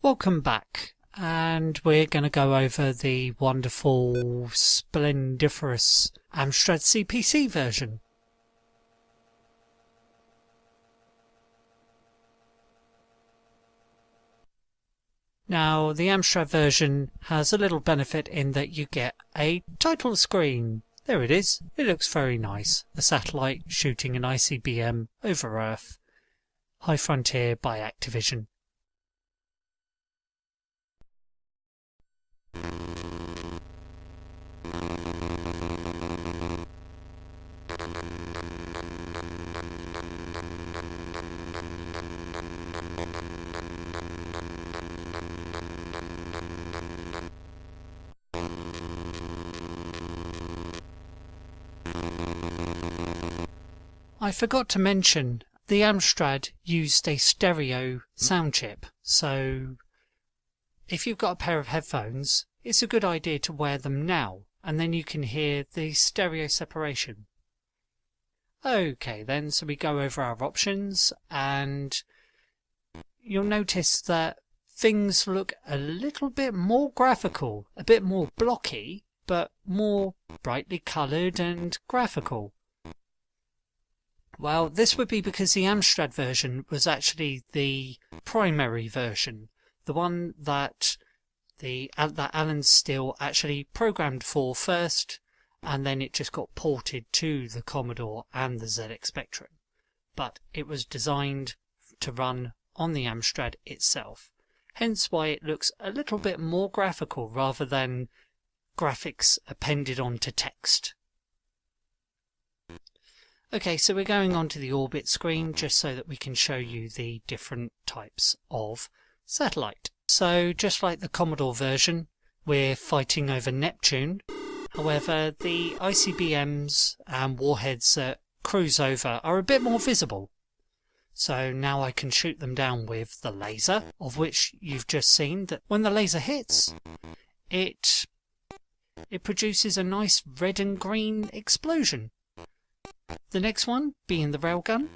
Welcome back, and we're going to go over the wonderful, splendiferous Amstrad CPC version. Now, the Amstrad version has a little benefit in that you get a title screen. There it is. It looks very nice. A satellite shooting an ICBM over Earth. High Frontier by Activision. I forgot to mention, the Amstrad used a stereo sound chip, so if you've got a pair of headphones, it's a good idea to wear them now, and then you can hear the stereo separation. Okay then, so we go over our options, and you'll notice that things look a little bit more graphical, a bit more blocky, but more brightly coloured and graphical. Well, this would be because the Amstrad version was actually the primary version, the one that Alan Still actually programmed for first, and then it just got ported to the Commodore and the ZX Spectrum. But it was designed to run on the Amstrad itself, hence why it looks a little bit more graphical rather than graphics appended onto text. Okay, so we're going on to the orbit screen just so that we can show you the different types of satellite. So just like the Commodore version, we're fighting over Neptune. However, the ICBMs and warheads that cruise over are a bit more visible. So now I can shoot them down with the laser, of which you've just seen that when the laser hits, it produces a nice red and green explosion. The next one being the railgun.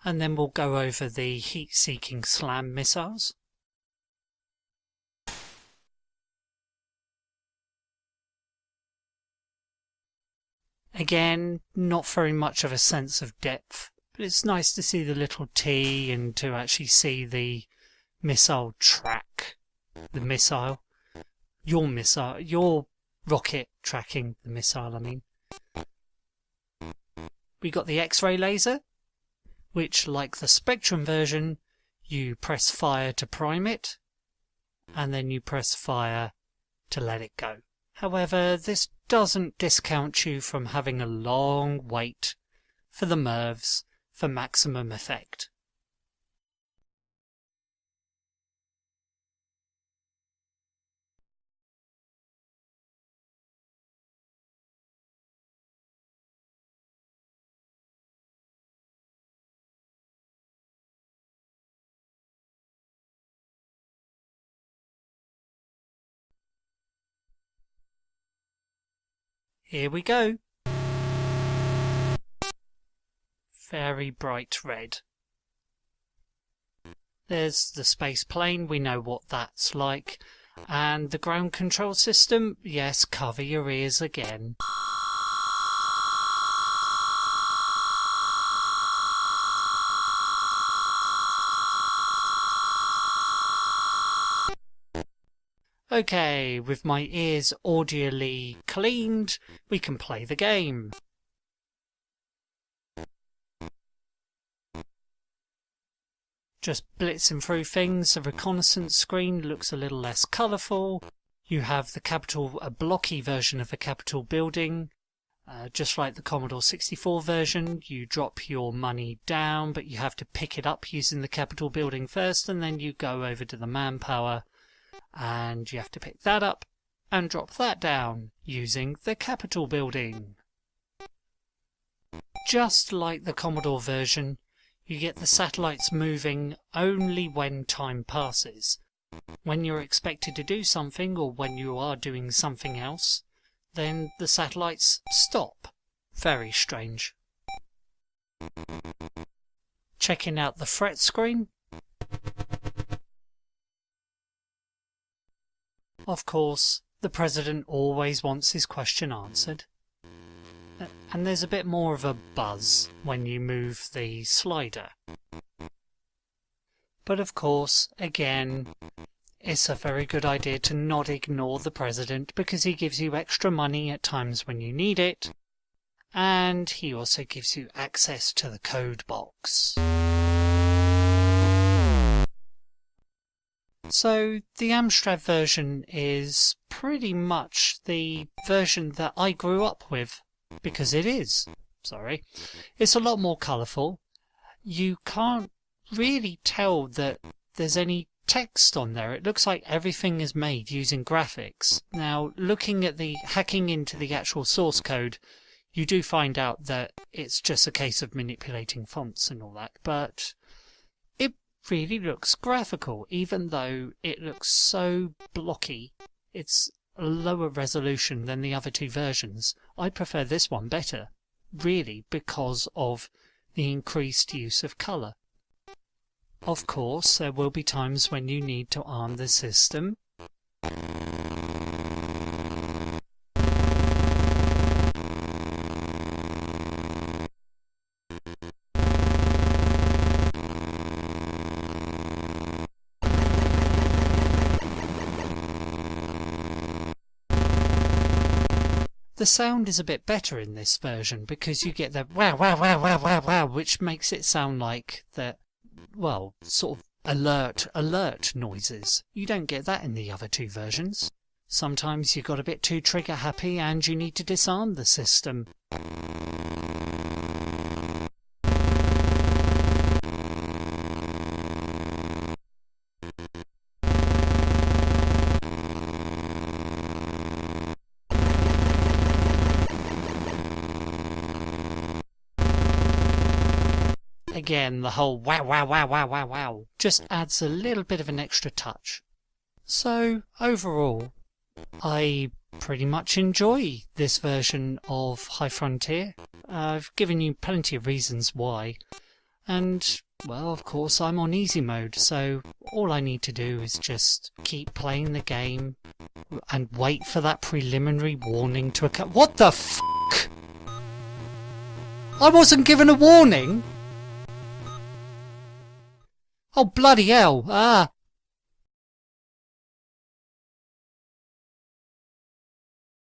And then we'll go over the heat-seeking SLAM missiles. Again, not very much of a sense of depth. But it's nice to see the little T and to actually see the missile track the missile. Your rocket tracking the missile, I mean. We got the X-ray laser, which, like the Spectrum version, you press fire to prime it, and then you press fire to let it go. However, this doesn't discount you from having a long wait for the MIRVs for maximum effect. Here we go. Very bright red. There's the space plane, we know what that's like. And the ground control system, yes, cover your ears again. Okay, with my ears audially cleaned, we can play the game. Just blitzing through things. The reconnaissance screen looks a little less colourful. You have a blocky version of the Capitol building. Just like the Commodore 64 version, you drop your money down, but you have to pick it up using the Capitol building first, and then you go over to the manpower, and you have to pick that up and drop that down using the Capitol building. Just like the Commodore version, you get the satellites moving only when time passes. When you're expected to do something, or when you are doing something else, then the satellites stop. Very strange. Checking out the fret screen. Of course, the President always wants his question answered. And there's a bit more of a buzz when you move the slider. But of course, again, it's a very good idea to not ignore the President, because he gives you extra money at times when you need it, and he also gives you access to the code box. So the Amstrad version is pretty much the version that I grew up with, because it is. Sorry. It's a lot more colourful. You can't really tell that there's any text on there. It looks like everything is made using graphics. Now, looking at the hacking into the actual source code, you do find out that it's just a case of manipulating fonts and all that, but it really looks graphical, even though it looks so blocky. It's a lower resolution than the other two versions. I prefer this one better, really, because of the increased use of colour. Of course, there will be times when you need to arm the system. The sound is a bit better in this version because you get the wow, wow, wow, wow, wow, wow, which makes it sound like the, well, sort of alert noises. You don't get that in the other two versions. Sometimes you got a bit too trigger happy and you need to disarm the system. Again, the whole wow, wow, wow, wow, wow, wow just adds a little bit of an extra touch. So, overall, I pretty much enjoy this version of High Frontier. I've given you plenty of reasons why. And, well, of course, I'm on easy mode, so all I need to do is just keep playing the game and wait for that preliminary warning to occur. What the f***? I wasn't given a warning! Oh, bloody hell! Ah!